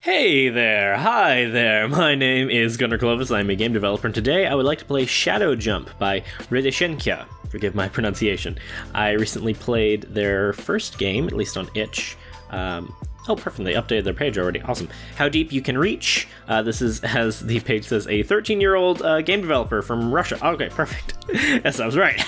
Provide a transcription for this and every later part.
Hey there, hi there, my name is Gunnar Clovis, I'm a game developer, and today I would like to play Shadow Jump by radyshenkya. Forgive my pronunciation. I recently played their first game, at least on itch. Oh, perfect, they updated their page already, awesome. How deep you can reach. This is, as the page says, a 13-year-old game developer from Russia. Okay, perfect. Yes, I was right.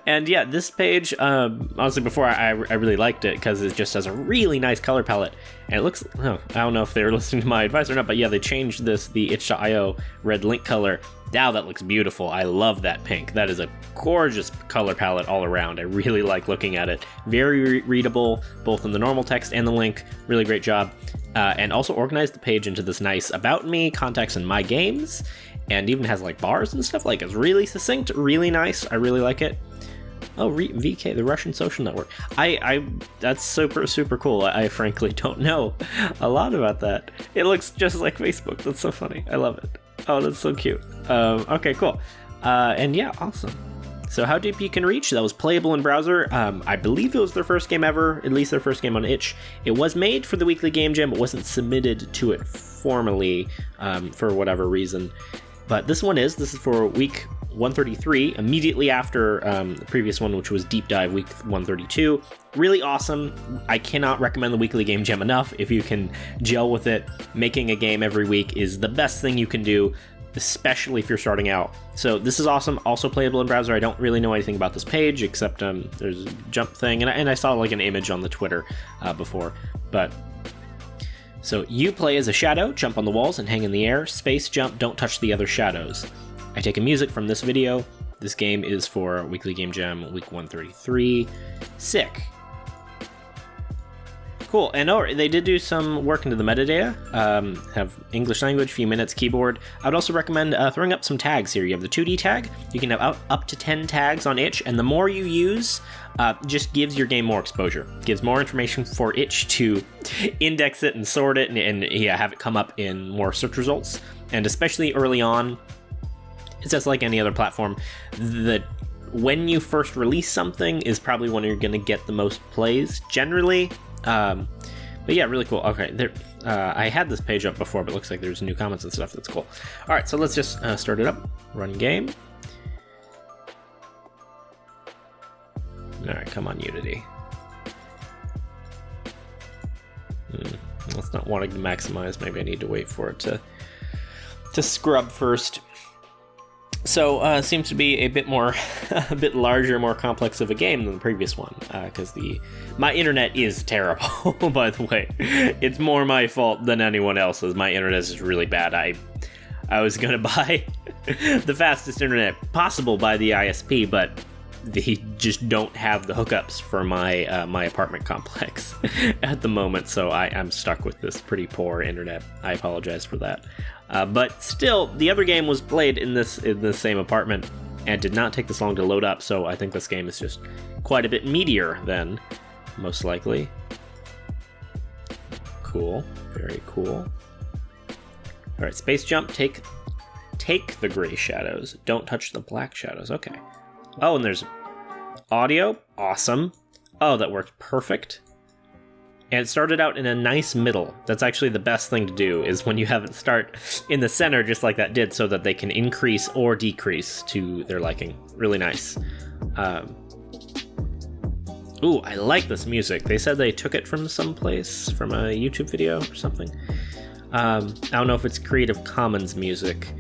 And yeah, this page, honestly, before I really liked it because it just has a really nice color palette, and it looks, I don't know if they were listening to my advice or not, but yeah, they changed the itch.io red link color. Now that looks beautiful. I love that pink. That is a gorgeous color palette all around. I really like looking at it. Very readable, both in the normal text and the link. Really great job. And also organized the page into this nice about me, contacts, and my games. And even has like bars and stuff. Like, it's really succinct, really nice. I really like it. Oh, VK, the Russian social network. That's super cool. I frankly don't know a lot about that. It looks just like Facebook. That's so funny. I love it. Oh, that's so cute. Okay, cool. And yeah, awesome. So How Deep You Can Reach, that was playable in browser. I believe it was their first game ever, at least their first game on itch. It was made for the weekly game jam, but wasn't submitted to it formally for whatever reason. But this is for week 133, immediately after the previous one, which was Deep Dive week 132. Really awesome. I cannot recommend the weekly game jam enough. If you can gel with it, making a game every week is the best thing you can do, especially if you're starting out. So this is awesome. Also playable in browser. I don't really know anything about this page, except there's a jump thing, and I saw like an image on the Twitter before, but... So you play as a shadow, jump on the walls and hang in the air, space jump, don't touch the other shadows. I take a music from this video. This game is for Weekly Game Jam week 133. Sick. Cool, and they did do some work into the metadata. Have English language, few minutes, keyboard. I would also recommend throwing up some tags here. You have the 2D tag. You can have up to 10 tags on itch, and the more you use, just gives your game more exposure. Gives more information for itch to index it and sort it, and yeah, have it come up in more search results. And especially early on, it's just like any other platform, that when you first release something is probably when you're going to get the most plays, generally. But yeah, really cool. Okay, I had this page up before, but it looks like there's new comments and stuff. That's cool. All right, so let's just start it up. Run game. All right, come on, Unity. It's not wanting to maximize. Maybe I need to wait for it to scrub first. So seems to be a bit larger, more complex of a game than the previous one, because my internet is terrible. By the way, it's more my fault than anyone else's. My internet is really bad. I was gonna buy the fastest internet possible by the ISP, but they just don't have the hookups for my my apartment complex at the moment, so I'm stuck with this pretty poor internet. I apologize for that. But still, the other game was played in the same apartment and did not take this long to load up, so I think this game is just quite a bit meatier then, most likely. Cool, very cool. All right, space jump, take the gray shadows, don't touch the black shadows. Okay. Oh, and there's audio, awesome. Oh, that worked perfect. And it started out in a nice middle. That's actually the best thing to do, is when you have it start in the center just like that did, so that they can increase or decrease to their liking. Really nice. Ooh, I like this music. They said they took it from someplace, from a YouTube video or something. I don't know if it's Creative Commons music,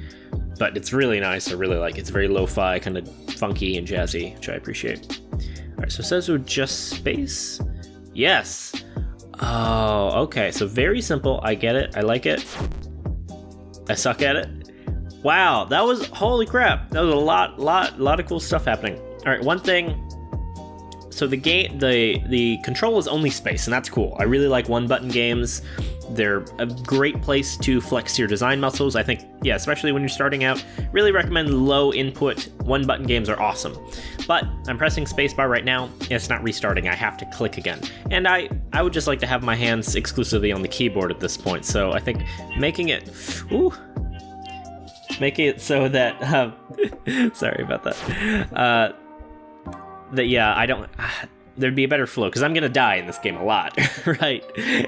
but it's really nice. I really like it. It's very lo-fi, kind of funky and jazzy, which I appreciate. All right, so it says with just space. Yes. Oh, okay. So very simple. I get it. I like it. I suck at it. Wow, that was, holy crap. That was a lot of cool stuff happening. All right, one thing. So the control is only space, and that's cool. I really like one-button games. They're a great place to flex your design muscles. I think, yeah, especially when you're starting out, really recommend low input one-button games are awesome. But I'm pressing spacebar right now, and it's not restarting. I have to click again. And I would just like to have my hands exclusively on the keyboard at this point. So I think making it so that, sorry about that. Yeah, I don't, there'd be a better flow, because I'm going to die in this game a lot, right?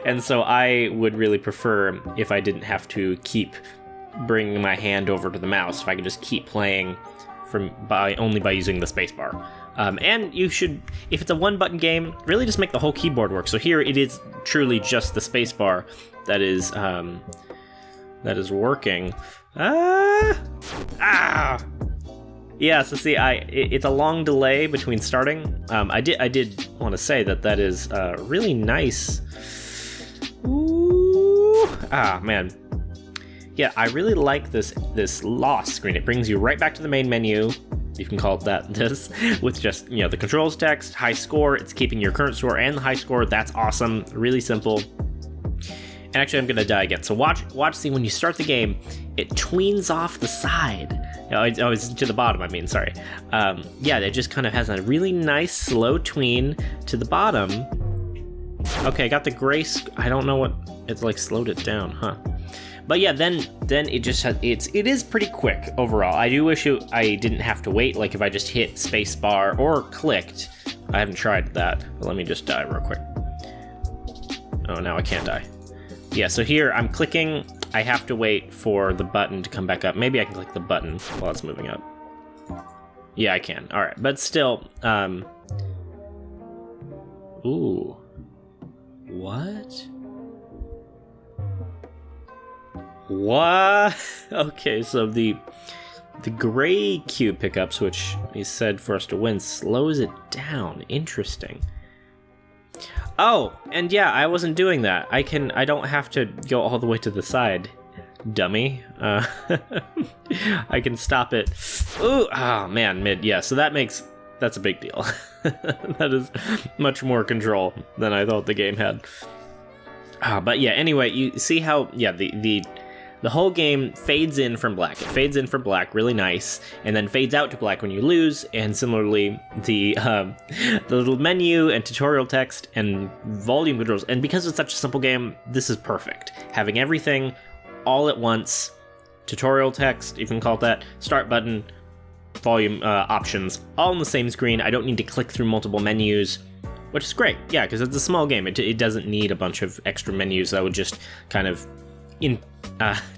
And so I would really prefer if I didn't have to keep bringing my hand over to the mouse, if I could just keep playing only by using the spacebar. And you should, if it's a one-button game, really just make the whole keyboard work. So here it is truly just the spacebar that is working. Yeah, so see, it's a long delay between starting. I did want to say that is really nice. Ooh, man. Yeah, I really like this lost screen. It brings you right back to the main menu. You can call it this, with just, the controls text, high score. It's keeping your current score and the high score. That's awesome. Really simple. And actually, I'm gonna die again. So watch. See, when you start the game, it tweens off the side. It's to the bottom. I mean, sorry. Yeah, it just kind of has a really nice slow tween to the bottom. Okay, I got the gray. I don't know what it's like. Slowed it down, huh? But yeah, then it just has, it is pretty quick overall. I do wish I didn't have to wait, like if I just hit spacebar or clicked. I haven't tried that, but let me just die real quick. Oh, now I can't die. Yeah, so here I'm clicking. I have to wait for the button to come back up. Maybe I can click the button while it's moving up. Yeah, I can. All right, but still, ooh, what? What? Okay, so the gray cube pickups, which he said for us to win, slows it down. Interesting. Oh, and yeah, I wasn't doing that. I don't have to go all the way to the side, dummy. I can stop it. Ooh, oh man, mid. Yeah, so that's a big deal. That is much more control than I thought the game had. But yeah, anyway, you see how, yeah, the whole game fades in from black. It fades in from black, really nice, and then fades out to black when you lose. And similarly, the little menu and tutorial text and volume controls. And because it's such a simple game, this is perfect. Having everything all at once, tutorial text, you can call it that, start button, volume options, all on the same screen. I don't need to click through multiple menus, which is great. Yeah, because it's a small game. It doesn't need a bunch of extra menus that would just kind of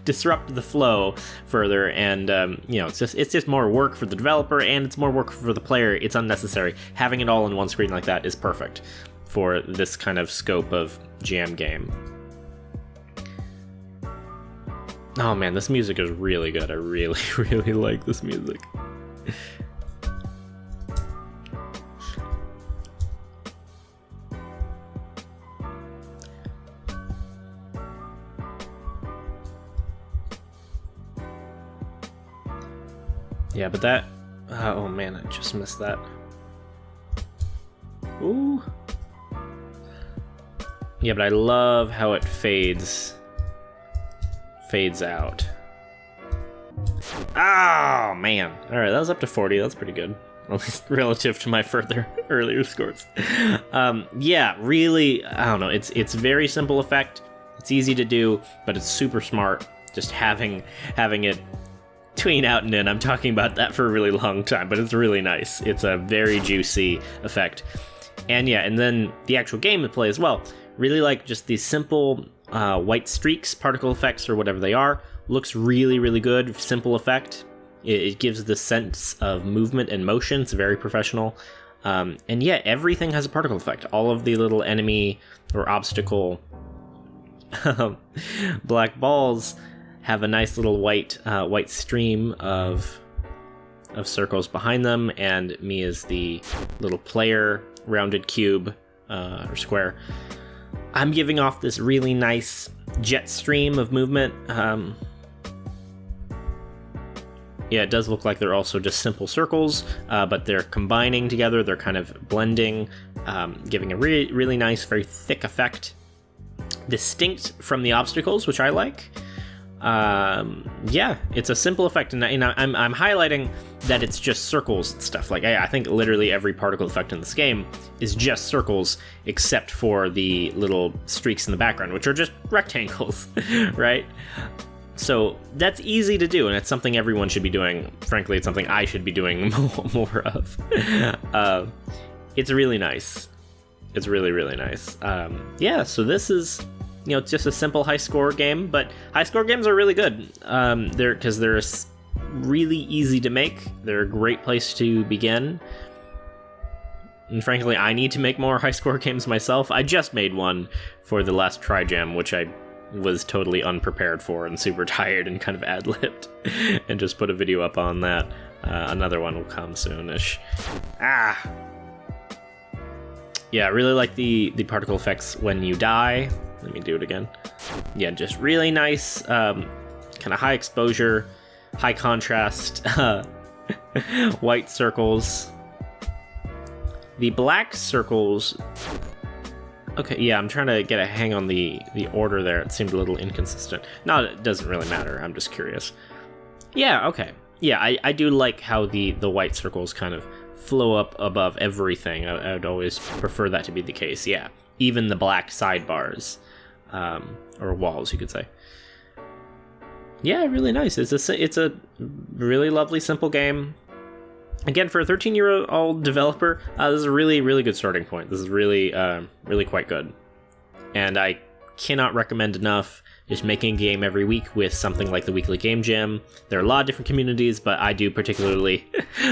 disrupt the flow further, and it's just more work for the developer, and it's more work for the player. It's unnecessary. Having it all in one screen like that is perfect for this kind of scope of jam game. Oh man, this music is really good. I really, really like this music. Yeah, but that... oh man, I just missed that. Ooh. Yeah, but I love how it fades out. Oh, man. Alright, that was up to 40. That's pretty good. At least relative to my earlier scores. Yeah, really, I don't know. It's very simple effect. It's easy to do, but it's super smart. Just having it tween out and in. I'm talking about that for a really long time, but it's really nice. It's a very juicy effect. And yeah, and then the actual gameplay as well. Really like just these simple white streaks, particle effects, or whatever they are. Looks really, really good. Simple effect. It gives the sense of movement and motion. It's very professional. And yeah, everything has a particle effect. All of the little enemy or obstacle black balls have a nice little white stream of circles behind them, and me as the little player rounded cube or square. I'm giving off this really nice jet stream of movement. Yeah, it does look like they're also just simple circles, but they're combining together. They're kind of blending, giving a really nice, very thick effect. Distinct from the obstacles, which I like. Yeah, it's a simple effect, and I'm highlighting that it's just circles and stuff. Like, I think literally every particle effect in this game is just circles, except for the little streaks in the background, which are just rectangles, right? So that's easy to do, and it's something everyone should be doing. Frankly, it's something I should be doing more of. It's really nice. It's really, really nice. Yeah, so this is, it's just a simple high score game, but high score games are really good. Because they're really easy to make. They're a great place to begin. And frankly, I need to make more high score games myself. I just made one for the last Tri-Jam, which I was totally unprepared for and super tired and kind of ad-libbed, and just put a video up on that. Another one will come soonish. Yeah, I really like the particle effects when you die. Let me do it again. Yeah, just really nice, kind of high exposure, high contrast, white circles. The black circles... Okay, yeah, I'm trying to get a hang on the order there. It seemed a little inconsistent. No, it doesn't really matter. I'm just curious. Yeah, okay. Yeah, I do like how the white circles kind of flow up above everything. I would always prefer that to be the case, yeah. Even the black sidebars, or walls, you could say. Yeah, really nice. It's a really lovely, simple game. Again, for a 13-year-old developer, this is a really, really good starting point. This is really, really quite good. And I cannot recommend enough just making a game every week with something like the Weekly Game Jam. There are a lot of different communities, but I do particularly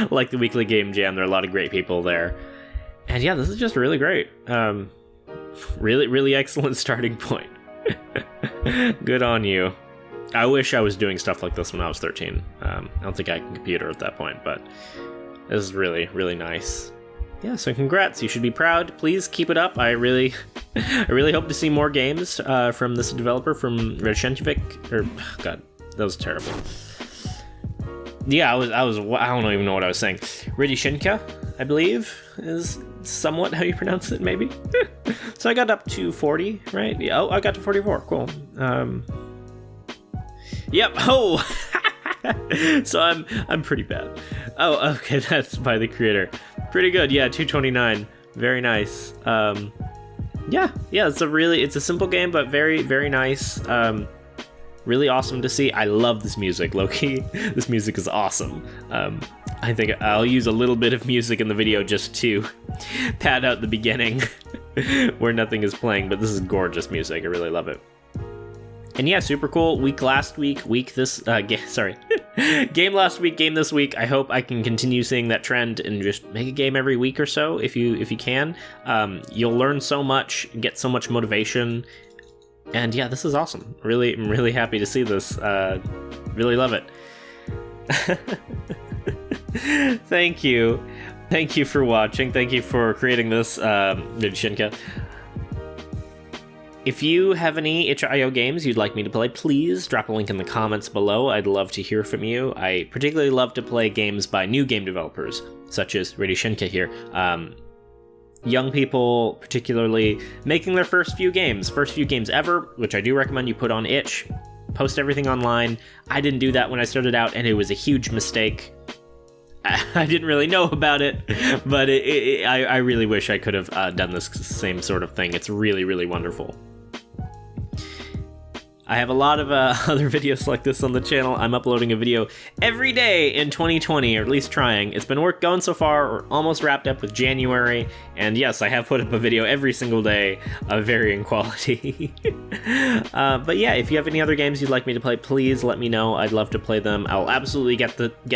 like the Weekly Game Jam. There are a lot of great people there. And yeah, this is just really great. Really, really excellent starting point. Good on you. I wish I was doing stuff like this when I was 13. I don't think I can computer at that point, but this is really, really nice. Yeah, so congrats. You should be proud. Please keep it up. I really hope to see more games from this developer, from radyshenkya. Or, God, that was terrible. Yeah, I don't even know what I was saying. Radyshenkya, I believe, is somewhat how you pronounce it, maybe. So I got up to 40, right? Yeah, I got to 44. Cool. Yep. Oh. So I'm pretty bad. Oh, okay, that's by the creator. Pretty good. Yeah, 229. Very nice. Yeah, it's a simple game, but very, very nice. Really awesome to see. I love this music, low-key. This music is awesome. I think I'll use a little bit of music in the video just to pad out the beginning where nothing is playing, but this is gorgeous music. I really love it. And yeah, super cool. Game last week, game this week. I hope I can continue seeing that trend and just make a game every week or so if you can. You'll learn so much, get so much motivation. And yeah, this is awesome. I'm really happy to see this. Really love it. Thank you. Thank you for watching. Thank you for creating this, radyshenkya. If you have any itch.io games you'd like me to play, please drop a link in the comments below. I'd love to hear from you. I particularly love to play games by new game developers, such as radyshenkya here. Young people, particularly, making their first few games ever, which I do recommend you put on itch. Post everything online. I didn't do that when I started out, and it was a huge mistake. I didn't really know about it, but I really wish I could have done this same sort of thing. It's really, really wonderful. I have a lot of other videos like this on the channel. I'm uploading a video every day in 2020, or at least trying. It's been going so far. We're almost wrapped up with January, and yes, I have put up a video every single day of varying quality. But yeah, if you have any other games you'd like me to play, please let me know. I'd love to play them. I'll absolutely get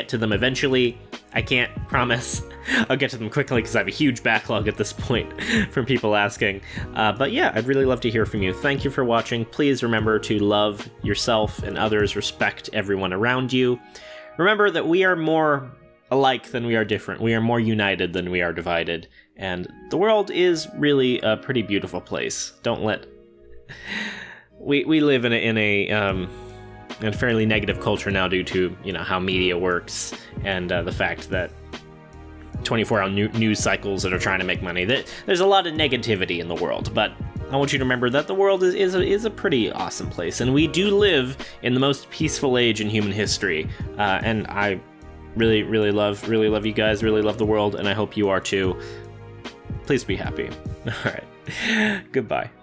to them eventually. I can't promise I'll get to them quickly because I have a huge backlog at this point from people asking. But yeah, I'd really love to hear from you. Thank you for watching. Please remember to love yourself and others, respect everyone around you. Remember that we are more alike than we are different. We are more united than we are divided. And the world is really a pretty beautiful place. Don't let... We live in a fairly negative culture now due to, how media works and the fact that 24-hour news cycles that are trying to make money. There's a lot of negativity in the world, but I want you to remember that the world is a pretty awesome place, and we do live in the most peaceful age in human history. And I really love you guys, really love the world, and I hope you are too. Please be happy. All right. Goodbye.